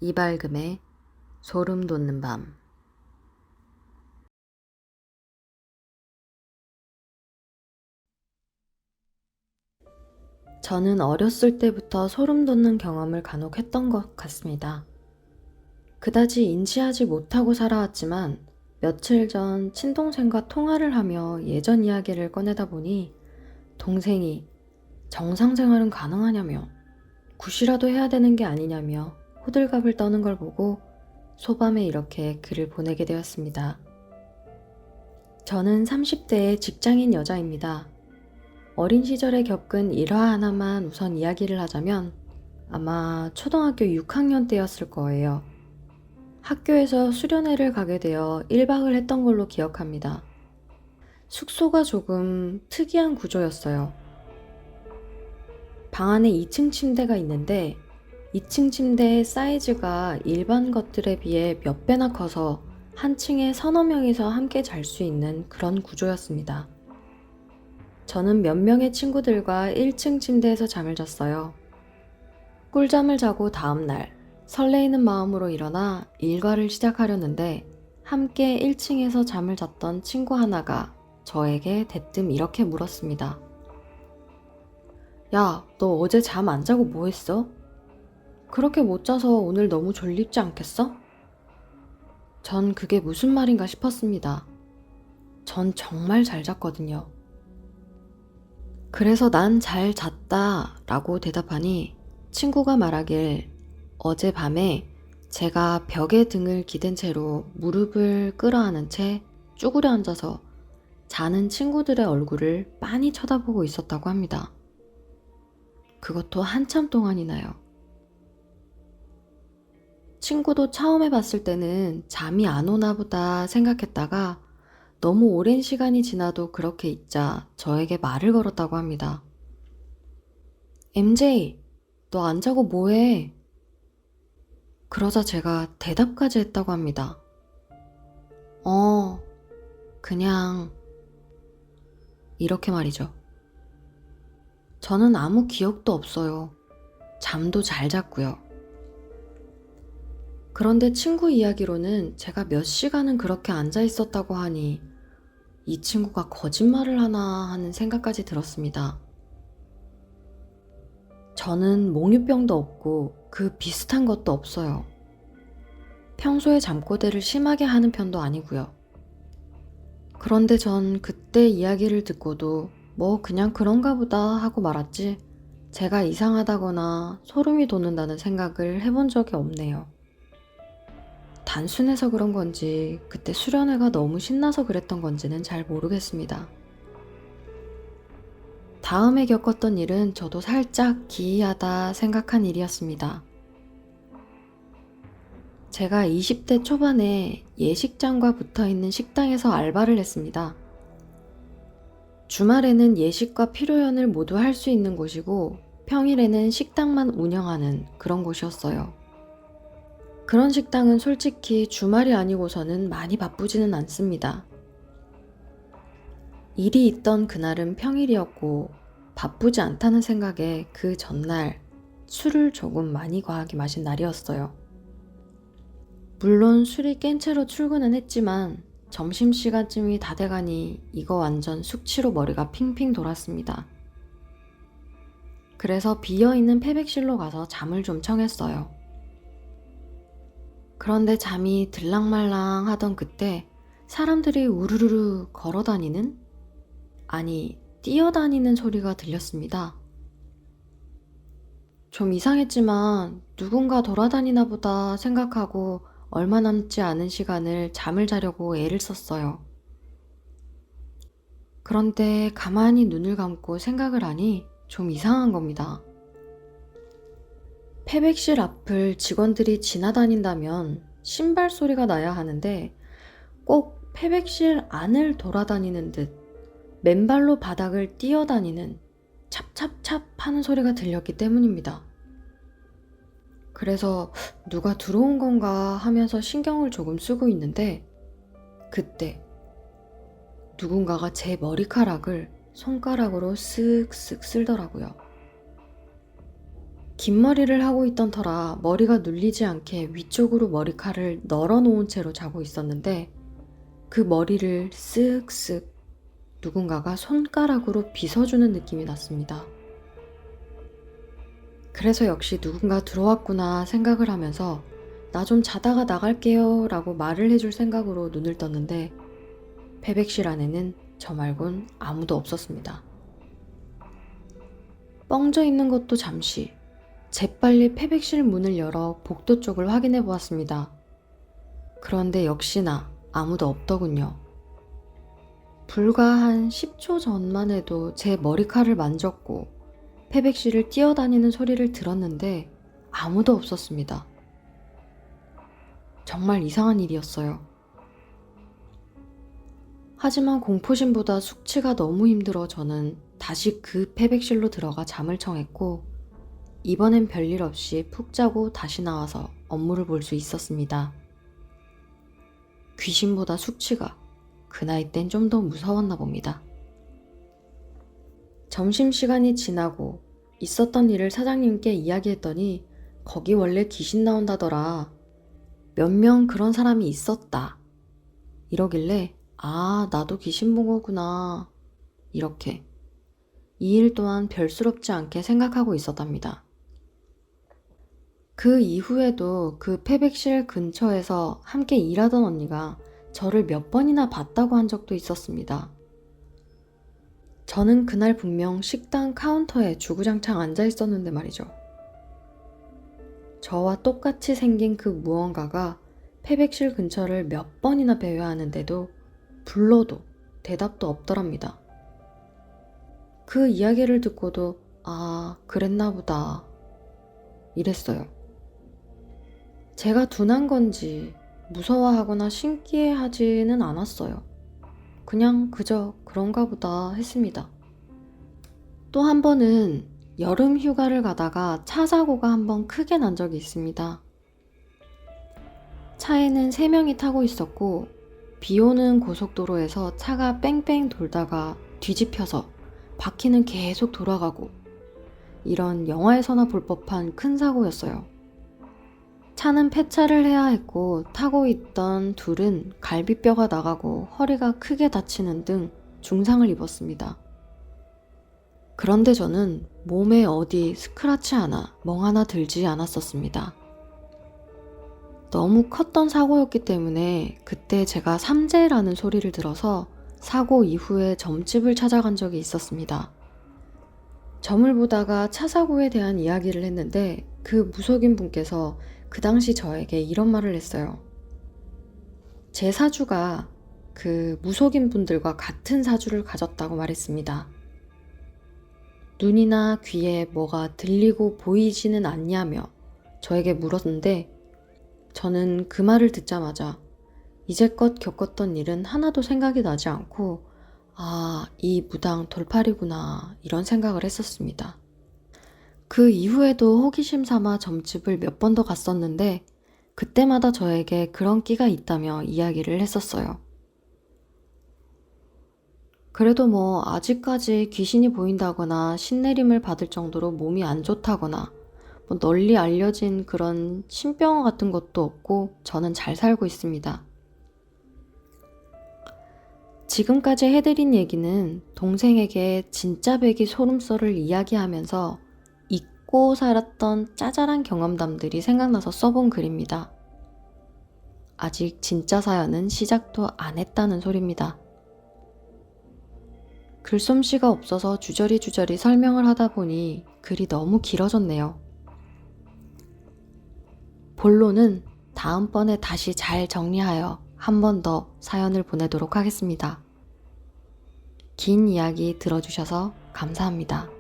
이발금의 소름 돋는 밤. 저는 어렸을 때부터 소름 돋는 경험을 간혹 했던 것 같습니다. 그다지 인지하지 못하고 살아왔지만 며칠 전 친동생과 통화를 하며 예전 이야기를 꺼내다 보니 동생이 정상생활은 가능하냐며 굿이라도 해야 되는 게 아니냐며 호들갑을 떠는 걸 보고 소밤에 이렇게 글을 보내게 되었습니다. 저는 30대의 직장인 여자입니다. 어린 시절에 겪은 일화 하나만 우선 이야기를 하자면 아마 초등학교 6학년 때였을 거예요. 학교에서 수련회를 가게 되어 1박을 했던 걸로 기억합니다. 숙소가 조금 특이한 구조였어요. 방 안에 2층 침대가 있는데 2층 침대의 사이즈가 일반 것들에 비해 몇 배나 커서 한 층에 서너 명이서 함께 잘 수 있는 그런 구조였습니다. 저는 몇 명의 친구들과 1층 침대에서 잠을 잤어요. 꿀잠을 자고 다음날 설레이는 마음으로 일어나 일과를 시작하려는데 함께 1층에서 잠을 잤던 친구 하나가 저에게 대뜸 이렇게 물었습니다. 야, 너 어제 잠 안 자고 뭐 했어? 그렇게 못 자서 오늘 너무 졸립지 않겠어? 전 그게 무슨 말인가 싶었습니다. 전 정말 잘 잤거든요. 그래서 난 잘 잤다 라고 대답하니 친구가 말하길 어젯밤에 제가 벽에 등을 기댄 채로 무릎을 끌어안은 채 쭈그려 앉아서 자는 친구들의 얼굴을 빤히 쳐다보고 있었다고 합니다. 그것도 한참 동안이나요. 친구도 처음에 봤을 때는 잠이 안 오나 보다 생각했다가 너무 오랜 시간이 지나도 그렇게 있자 저에게 말을 걸었다고 합니다. MJ, 너 안 자고 뭐해? 그러자 제가 대답까지 했다고 합니다. 그냥 이렇게 말이죠. 저는 아무 기억도 없어요. 잠도 잘 잤고요. 그런데 친구 이야기로는 제가 몇 시간은 그렇게 앉아 있었다고 하니 이 친구가 거짓말을 하나 하는 생각까지 들었습니다. 저는 몽유병도 없고 그 비슷한 것도 없어요. 평소에 잠꼬대를 심하게 하는 편도 아니고요. 그런데 전 그때 이야기를 듣고도 뭐 그냥 그런가 보다 하고 말았지 제가 이상하다거나 소름이 돋는다는 생각을 해본 적이 없네요. 단순해서 그런 건지 그때 수련회가 너무 신나서 그랬던 건지는 잘 모르겠습니다. 다음에 겪었던 일은 저도 살짝 기이하다 생각한 일이었습니다. 제가 20대 초반에 예식장과 붙어있는 식당에서 알바를 했습니다. 주말에는 예식과 피로연을 모두 할 수 있는 곳이고 평일에는 식당만 운영하는 그런 곳이었어요. 그런 식당은 솔직히 주말이 아니고서는 많이 바쁘지는 않습니다. 일이 있던 그날은 평일이었고 바쁘지 않다는 생각에 그 전날 술을 조금 많이 과하게 마신 날이었어요. 물론 술이 깬 채로 출근은 했지만 점심시간쯤이 다 돼가니 이거 완전 숙취로 머리가 핑핑 돌았습니다. 그래서 비어있는 패백실로 가서 잠을 좀 청했어요. 그런데 잠이 들랑말랑 하던 그때 사람들이 우르르르 걸어다니는? 아니, 뛰어다니는 소리가 들렸습니다. 좀 이상했지만 누군가 돌아다니나 보다 생각하고 얼마 남지 않은 시간을 잠을 자려고 애를 썼어요. 그런데 가만히 눈을 감고 생각을 하니 좀 이상한 겁니다. 패백실 앞을 직원들이 지나다닌다면 신발 소리가 나야 하는데 꼭 패백실 안을 돌아다니는 듯 맨발로 바닥을 뛰어다니는 찹찹찹 하는 소리가 들렸기 때문입니다. 그래서 누가 들어온 건가 하면서 신경을 조금 쓰고 있는데 그때 누군가가 제 머리카락을 손가락으로 쓱쓱 쓸더라고요. 긴 머리를 하고 있던 터라 머리가 눌리지 않게 위쪽으로 머리카락을 널어놓은 채로 자고 있었는데 그 머리를 쓱쓱 누군가가 손가락으로 빗어주는 느낌이 났습니다. 그래서 역시 누군가 들어왔구나 생각을 하면서 나 좀 자다가 나갈게요 라고 말을 해줄 생각으로 눈을 떴는데 패백실 안에는 저 말곤 아무도 없었습니다. 뻥져 있는 것도 잠시 재빨리 패백실 문을 열어 복도 쪽을 확인해 보았습니다. 그런데 역시나 아무도 없더군요. 불과 한 10초 전만 해도 제 머리카락을 만졌고 패백실을 뛰어다니는 소리를 들었는데 아무도 없었습니다. 정말 이상한 일이었어요. 하지만 공포심보다 숙취가 너무 힘들어 저는 다시 그 패백실로 들어가 잠을 청했고 이번엔 별일 없이 푹 자고 다시 나와서 업무를 볼 수 있었습니다. 귀신보다 숙취가 그 나이 땐 좀 더 무서웠나 봅니다. 점심시간이 지나고 있었던 일을 사장님께 이야기했더니 거기 원래 귀신 나온다더라. 몇 명 그런 사람이 있었다. 이러길래 아, 나도 귀신 본 거구나. 이렇게. 이 일 또한 별스럽지 않게 생각하고 있었답니다. 그 이후에도 그 패백실 근처에서 함께 일하던 언니가 저를 몇 번이나 봤다고 한 적도 있었습니다. 저는 그날 분명 식당 카운터에 주구장창 앉아 있었는데 말이죠. 저와 똑같이 생긴 그 무언가가 패백실 근처를 몇 번이나 배회하는데도 불러도 대답도 없더랍니다. 그 이야기를 듣고도 아, 그랬나 보다 이랬어요. 제가 둔한 건지 무서워하거나 신기해하지는 않았어요. 그냥 그저 그런가 보다 했습니다. 또 한 번은 여름 휴가를 가다가 차 사고가 한 번 크게 난 적이 있습니다. 차에는 3명이 타고 있었고 비 오는 고속도로에서 차가 뺑뺑 돌다가 뒤집혀서 바퀴는 계속 돌아가고 이런 영화에서나 볼 법한 큰 사고였어요. 차는 폐차를 해야 했고 타고 있던 둘은 갈비뼈가 나가고 허리가 크게 다치는 등 중상을 입었습니다. 그런데 저는 몸에 어디 스크라치 하나, 멍 하나 들지 않았었습니다. 너무 컸던 사고였기 때문에 그때 제가 삼재라는 소리를 들어서 사고 이후에 점집을 찾아간 적이 있었습니다. 점을 보다가 차 사고에 대한 이야기를 했는데 그 무속인 분께서 그 당시 저에게 이런 말을 했어요. 제 사주가 그 무속인 분들과 같은 사주를 가졌다고 말했습니다. 눈이나 귀에 뭐가 들리고 보이지는 않냐며 저에게 물었는데 저는 그 말을 듣자마자 이제껏 겪었던 일은 하나도 생각이 나지 않고 아, 이 무당 돌팔이구나 이런 생각을 했었습니다. 그 이후에도 호기심 삼아 점집을 몇 번 더 갔었는데 그때마다 저에게 그런 끼가 있다며 이야기를 했었어요. 그래도 뭐 아직까지 귀신이 보인다거나 신내림을 받을 정도로 몸이 안 좋다거나 뭐 널리 알려진 그런 신병 같은 것도 없고 저는 잘 살고 있습니다. 지금까지 해드린 얘기는 동생에게 진짜 배기 소름썰을 이야기하면서 잊고 살았던 짜잘한 경험담들이 생각나서 써본 글입니다. 아직 진짜 사연은 시작도 안 했다는 소리입니다. 글솜씨가 없어서 주저리 설명을 하다 보니 글이 너무 길어졌네요. 본론은 다음번에 다시 잘 정리하여 한 번 더 사연을 보내도록 하겠습니다. 긴 이야기 들어주셔서 감사합니다.